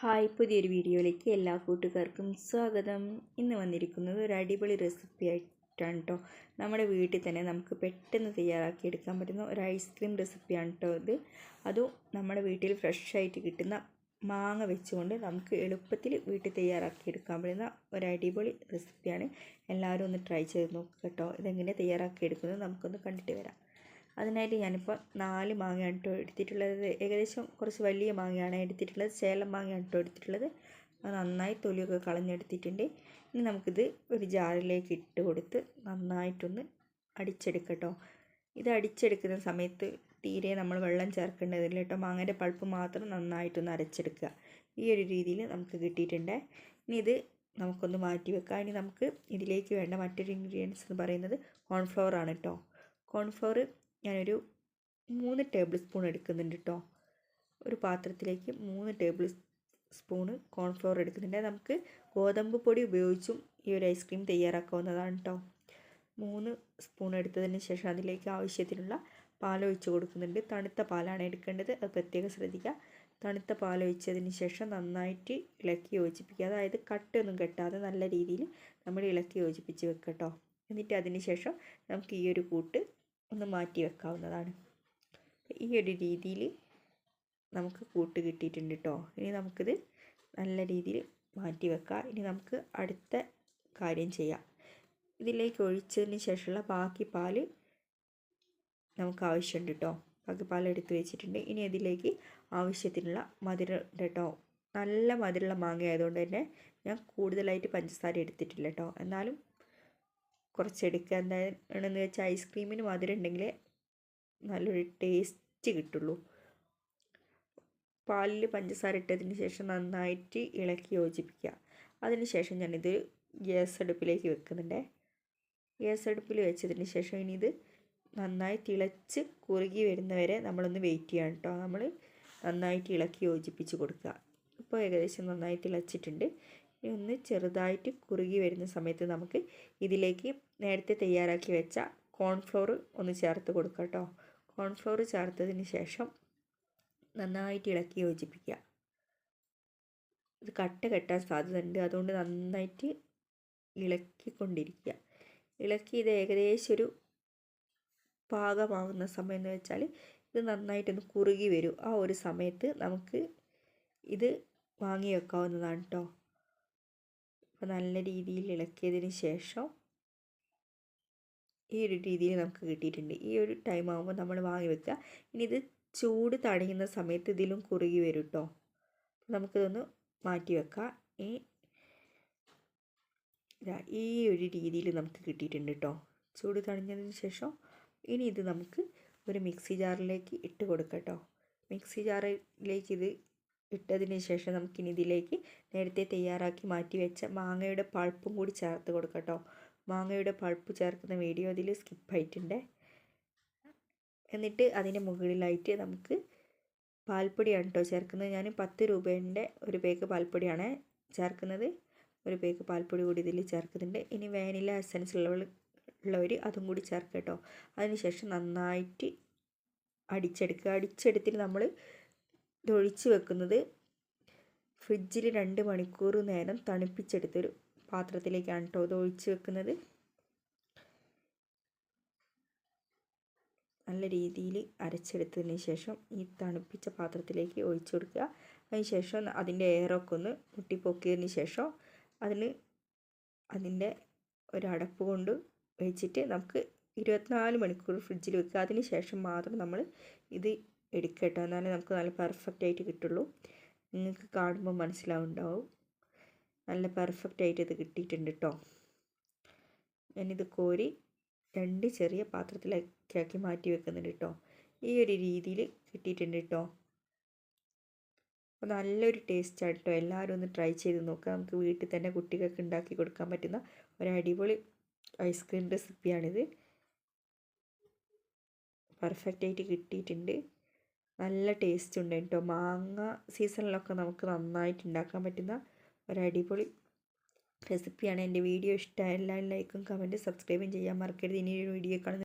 Hi, പുതിയൊരു വീഡിയോയിലേക്ക് എല്ലാ കൂട്ടുകാർക്കും സ്വാഗതം. ഇന്ന് വന്നിരിക്കുന്നത് ഒരു അടിപൊളി റെസിപ്പി ആയിട്ടാണ് കേട്ടോ. നമ്മുടെ വീട്ടിൽ തന്നെ നമുക്ക് പെട്ടെന്ന് തയ്യാറാക്കി എടുക്കാൻ പറ്റുന്ന ഒരു ഐസ്ക്രീം റെസിപ്പിയാണ് കേട്ടോ ഇത്. അതും നമ്മുടെ വീട്ടിൽ ഫ്രഷ് ആയിട്ട് കിട്ടുന്ന മാങ്ങ വെച്ചുകൊണ്ട് നമുക്ക് എളുപ്പത്തിൽ വീട്ടിൽ തയ്യാറാക്കി എടുക്കാൻ പറ്റുന്ന ഒരു അടിപൊളി റെസിപ്പിയാണ്. എല്ലാവരും ഒന്ന് ട്രൈ ചെയ്ത് നോക്കുക കേട്ടോ. ഇതെങ്ങനെ തയ്യാറാക്കി എടുക്കുന്നത് നമുക്കൊന്ന് കണ്ടിട്ട് വരാം. അതിനായിട്ട് ഞാനിപ്പോൾ 4 മാങ്ങയാണ് കേട്ടോ എടുത്തിട്ടുള്ളത്. ഏകദേശം കുറച്ച് വലിയ മാങ്ങയാണ് എടുത്തിട്ടുള്ളത്. ചേലം മാങ്ങയാണ് കേട്ടോ എടുത്തിട്ടുള്ളത്. അത് നന്നായി തൊലിയൊക്കെ കളഞ്ഞെടുത്തിട്ടുണ്ട്. ഇനി നമുക്കിത് ഒരു ജാറിലേക്ക് ഇട്ട് കൊടുത്ത് നന്നായിട്ടൊന്ന് അടിച്ചെടുക്കാം കേട്ടോ. ഇത് അടിച്ചെടുക്കുന്ന സമയത്ത് തീരെ നമ്മൾ വെള്ളം ചേർക്കേണ്ടതില്ല കേട്ടോ. മാങ്ങേൻ്റെ പൾപ്പ് മാത്രം നന്നായിട്ടൊന്ന് അരച്ചെടുക്കുക. ഈ ഒരു രീതിയിൽ നമുക്ക് കിട്ടിയിട്ടുണ്ട്. ഇനി ഇത് നമുക്കൊന്ന് മാറ്റി വെക്കാം. ഇനി നമുക്ക് ഇതിലേക്ക് വേണ്ട മറ്റൊരു ഇൻഗ്രീഡിയൻസ് എന്ന് പറയുന്നത് കോൺഫ്ലവർ ആണ് കേട്ടോ. കോൺഫ്ലവർ ഞാനൊരു 3 ടേബിൾ സ്പൂൺ എടുക്കുന്നുണ്ട് കേട്ടോ. ഒരു പാത്രത്തിലേക്ക് 3 ടേബിൾ സ്പൂണ് കോൺഫ്ലവർ എടുക്കുന്നുണ്ട്. നമുക്ക് ഗോതമ്പ് പൊടി ഉപയോഗിച്ചും ഈ ഒരു ഐസ്ക്രീം തയ്യാറാക്കാവുന്നതാണ് കേട്ടോ. 3 സ്പൂൺ എടുത്തതിന് ശേഷം അതിലേക്ക് ആവശ്യത്തിനുള്ള പാലൊഴിച്ച് കൊടുക്കുന്നുണ്ട്. തണുത്ത പാലാണ് എടുക്കേണ്ടത്, അത് പ്രത്യേകം ശ്രദ്ധിക്കുക. തണുത്ത പാലൊഴിച്ചതിന് ശേഷം നന്നായിട്ട് ഇളക്കി യോജിപ്പിക്കുക. അതായത് കട്ടയൊന്നും കെട്ടാതെ നല്ല രീതിയിൽ നമ്മൾ ഇളക്കി യോജിപ്പിച്ച് വെക്കുക കേട്ടോ. എന്നിട്ട് അതിന് ശേഷം നമുക്ക് ഈ ഒരു കൂട്ട് ഒന്ന് മാറ്റി വെക്കാവുന്നതാണ്. ഈ ഒരു രീതിയിൽ നമുക്ക് കൂട്ട് കിട്ടിയിട്ടുണ്ട് കേട്ടോ. ഇനി നമുക്കിത് നല്ല രീതിയിൽ മാറ്റി വെക്കാം. ഇനി നമുക്ക് അടുത്ത കാര്യം ചെയ്യാം. ഇതിലേക്ക് ഒഴിച്ചതിന് ശേഷമുള്ള ബാക്കി പാല് നമുക്ക് ആവശ്യമുണ്ട് കേട്ടോ. ബാക്കി പാൽ എടുത്ത് വെച്ചിട്ടുണ്ട്. ഇനി അതിലേക്ക് ആവശ്യത്തിനുള്ള മധുരം കേട്ടോ. നല്ല മധുരമുള്ള മാങ്ങ ആയതുകൊണ്ട് തന്നെ ഞാൻ കൂടുതലായിട്ട് പഞ്ചസാര എടുത്തിട്ടില്ല കേട്ടോ. എന്നാലും കുറച്ചെടുക്കുക. എന്താണെന്ന് വെച്ചാൽ ഐസ്ക്രീമിന് മധുരം ഉണ്ടെങ്കിൽ നല്ലൊരു ടേസ്റ്റ് കിട്ടുള്ളൂ. പാലിൽ പഞ്ചസാര ഇട്ടതിന് ശേഷം നന്നായിട്ട് ഇളക്കി യോജിപ്പിക്കുക. അതിന് ശേഷം ഞാനിത് ഗ്യാസ് അടുപ്പിലേക്ക് വെക്കുന്നുണ്ട്. ഗ്യാസ് അടുപ്പിൽ വെച്ചതിന് ശേഷം ഇനി ഇത് നന്നായി തിളച്ച് കുറുകി വരുന്നവരെ നമ്മളൊന്ന് വെയിറ്റ് ചെയ്യണം കേട്ടോ. നമ്മൾ നന്നായിട്ട് ഇളക്കി യോജിപ്പിച്ച് കൊടുക്കുക. ഇപ്പോൾ ഏകദേശം നന്നായി തിളച്ചിട്ടുണ്ട്. ഇനി ഒന്ന് ചെറുതായിട്ട് കുറുകി വരുന്ന സമയത്ത് നമുക്ക് ഇതിലേക്ക് നേരത്തെ തയ്യാറാക്കി വെച്ച കോൺഫ്ലോർ ഒന്ന് ചേർത്ത് കൊടുക്കുക കേട്ടോ. കോൺഫ്ലോർ ചേർത്തതിന് ശേഷം നന്നായിട്ട് ഇളക്കി യോജിപ്പിക്കുക. ഇത് കട്ട കെട്ടാൻ സാധ്യതയുണ്ട്, അതുകൊണ്ട് നന്നായിട്ട് ഇളക്കിക്കൊണ്ടിരിക്കുക. ഇളക്കി ഇത് ഏകദേശം ഒരു പാകമാകുന്ന സമയം എന്ന് വെച്ചാൽ ഇത് നന്നായിട്ടൊന്ന് കുറുകി വരും. ആ ഒരു സമയത്ത് നമുക്ക് ഇത് വാങ്ങി വെക്കാവുന്നതാണ് കേട്ടോ. അപ്പോൾ നല്ല രീതിയിൽ ഇളക്കിയതിന് ശേഷം ഈ ഒരു രീതിയിൽ നമുക്ക് കിട്ടിയിട്ടുണ്ട്. ഈ ഒരു ടൈം ആകുമ്പോൾ നമ്മൾ വാങ്ങി വെക്കുക. ഇനി ഇത് ചൂട് തണിയുന്ന സമയത്ത് ഇതിലും കുറുകി വരും കേട്ടോ. നമുക്കിതൊന്ന് മാറ്റി വെക്കാം. ഈ ഒരു രീതിയിൽ നമുക്ക് കിട്ടിയിട്ടുണ്ട് കേട്ടോ. ചൂട് തണിഞ്ഞതിന് ശേഷം ഇനി ഇത് നമുക്ക് ഒരു മിക്സി ജാറിലേക്ക് ഇട്ട് കൊടുക്കാം കേട്ടോ. മിക്സി ജാറിലേക്ക് ഇത് ഇട്ടതിന് ശേഷം നമുക്കിനി ഇതിലേക്ക് നേരത്തെ തയ്യാറാക്കി മാറ്റി വെച്ച മാങ്ങയുടെ പൾപ്പും കൂടി ചേർത്ത് കൊടുക്കാം കേട്ടോ. മാങ്ങയുടെ പൾപ്പ് ചേർക്കുന്ന വീഡിയോ അതിൽ സ്കിപ്പായിട്ടുണ്ട്. എന്നിട്ട് അതിൻ്റെ മുകളിലായിട്ട് നമുക്ക് പാൽപ്പൊടിയാണ് കേട്ടോ ചേർക്കുന്നത്. ഞാൻ 10 രൂപേൻ്റെ ഒരു പേക്ക് പാൽപ്പൊടിയാണ് ചേർക്കുന്നത്. ഒരു പേക്ക് പാൽപ്പൊടി കൂടി ഇതിൽ ചേർക്കുന്നുണ്ട്. ഇനി വാനില എസൻസ് ഉള്ളവർ അതും കൂടി ചേർക്കുക കേട്ടോ. അതിനുശേഷം നന്നായിട്ട് അടിച്ചെടുക്കുക. അടിച്ചെടുത്തിട്ട് നമ്മൾ ഇതൊഴിച്ച് വെക്കുന്നത് ഫ്രിഡ്ജിൽ 2 മണിക്കൂർ നേരം തണുപ്പിച്ചെടുത്തൊരു പാത്രത്തിലേക്കാണ് കേട്ടോ ഇത് ഒഴിച്ച് വെക്കുന്നത്. നല്ല രീതിയിൽ അരച്ചെടുത്തതിന് ശേഷം ഈ തണുപ്പിച്ച പാത്രത്തിലേക്ക് ഒഴിച്ചു കൊടുക്കുക. അതിനുശേഷം അതിൻ്റെ എയറൊക്കെ ഒന്ന് മുട്ടിപ്പൊക്കിയതിന് ശേഷം അതിൻ്റെ ഒരടപ്പ് കൊണ്ട് വെച്ചിട്ട് നമുക്ക് 24 മണിക്കൂർ ഫ്രിഡ്ജിൽ വെക്കുക. അതിന് ശേഷം മാത്രം നമ്മൾ ഇത് എടുക്കുക കേട്ടോ. എന്നാലേ നമുക്ക് നല്ല പെർഫെക്റ്റ് ആയിട്ട് കിട്ടുള്ളൂ. നിങ്ങൾക്ക് കാണുമ്പോൾ മനസ്സിലാവുണ്ടാവും നല്ല പെർഫെക്റ്റ് ആയിട്ട് ഇത് കിട്ടിയിട്ടുണ്ട് കേട്ടോ. ഞാനിത് കോരി 2 ചെറിയ പാത്രത്തിലേക്കാക്കി മാറ്റി വെക്കുന്നുണ്ട് കേട്ടോ. ഈ ഒരു രീതിയിൽ കിട്ടിയിട്ടുണ്ട് കേട്ടോ. അപ്പോൾ നല്ലൊരു ടേസ്റ്റാണ് കേട്ടോ. എല്ലാവരും ഒന്ന് ട്രൈ ചെയ്ത് നോക്കുക. നമുക്ക് വീട്ടിൽ തന്നെ കുട്ടികൾക്ക് ഉണ്ടാക്കി കൊടുക്കാൻ പറ്റുന്ന ഒരു അടിപൊളി ഐസ്ക്രീം റെസിപ്പിയാണിത്. പെർഫെക്റ്റ് ആയിട്ട് കിട്ടിയിട്ടുണ്ട്. നല്ല ടേസ്റ്റ് ഉണ്ട് കേട്ടോ. മാങ്ങ സീസണിലൊക്കെ നമുക്ക് നന്നായിട്ട് ഉണ്ടാക്കാൻ പറ്റുന്ന ഒരു അടിപൊളി റെസിപ്പിയാണ്. എൻ്റെ വീഡിയോ ഇഷ്ടമായ എല്ലാവരും ലൈക്കും കമൻറ്റും സബ്സ്ക്രൈബും ചെയ്യാൻ മറക്കരുത്. ഇനിയൊരു വീഡിയോ കാണുന്ന